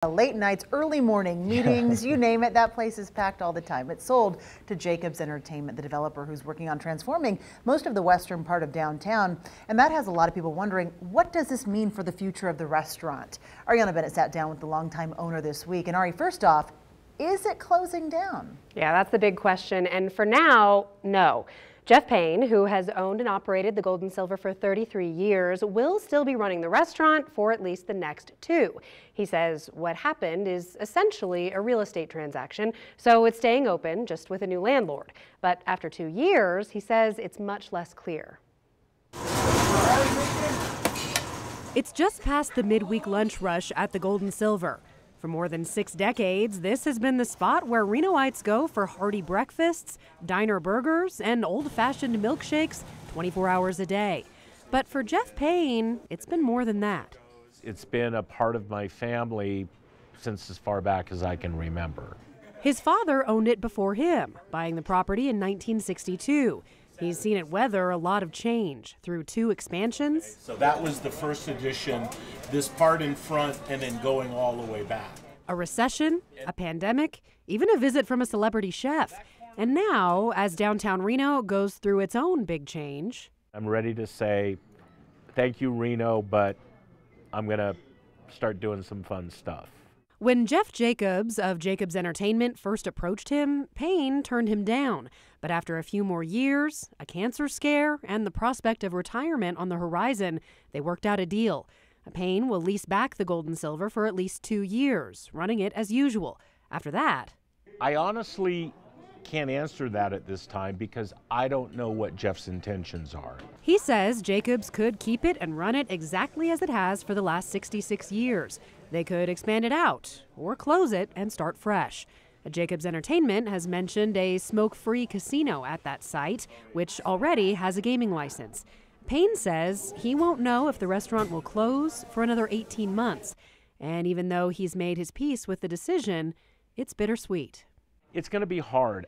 Late nights, early morning meetings, you name it, that place is packed all the time. It's sold to Jacobs Entertainment, the developer who's working on transforming most of the western part of downtown. And that has a lot of people wondering, what does this mean for the future of the restaurant? Ariana Bennett sat down with the longtime owner this week. And Ari, first off, is it closing down? Yeah, that's the big question. And for now, no. Jeff Payne, who has owned and operated the Gold and Silver for 33 years, will still be running the restaurant for at least the next 2. He says what happened is essentially a real estate transaction, so it's staying open just with a new landlord. But after 2 years, he says it's much less clear. It's just past the midweek lunch rush at the Gold and Silver. For more than 6 decades, this has been the spot where Renoites go for hearty breakfasts, diner burgers, and old-fashioned milkshakes 24 hours a day. But for Jeff Payne, it's been more than that. It's been a part of my family since as far back as I can remember. His father owned it before him, buying the property in 1962. He's seen it weather a lot of change through 2 expansions. So that was the first edition, this part in front and then going all the way back. A recession, a pandemic, even a visit from a celebrity chef. And now, as downtown Reno goes through its own big change. I'm ready to say, thank you, Reno, but I'm going to start doing some fun stuff. When Jeff Jacobs of Jacobs Entertainment first approached him, Payne turned him down. But after a few more years, a cancer scare, and the prospect of retirement on the horizon, they worked out a deal. Payne will lease back the Gold and Silver for at least 2 years, running it as usual. After that, I honestly can't answer that at this time because I don't know what Jeff's intentions are. He says Jacobs could keep it and run it exactly as it has for the last 66 years. They could expand it out or close it and start fresh. Jacobs Entertainment has mentioned a smoke-free casino at that site, which already has a gaming license. Payne says he won't know if the restaurant will close for another 18 months. And even though he's made his peace with the decision, it's bittersweet. It's going to be hard.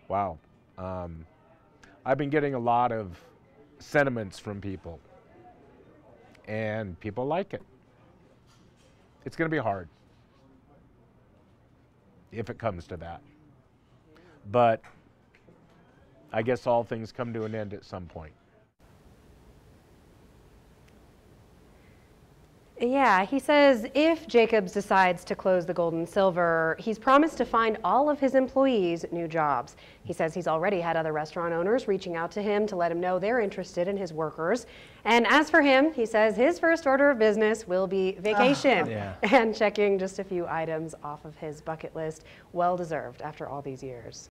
Wow. I've been getting a lot of sentiments from people, and people like it. It's going to be hard if it comes to that. But I guess all things come to an end at some point. Yeah, he says if Jacobs decides to close the Gold and Silver, he's promised to find all of his employees new jobs. He says he's already had other restaurant owners reaching out to him to let him know they're interested in his workers. And as for him, he says his first order of business will be vacation and checking just a few items off of his bucket list. Well deserved after all these years.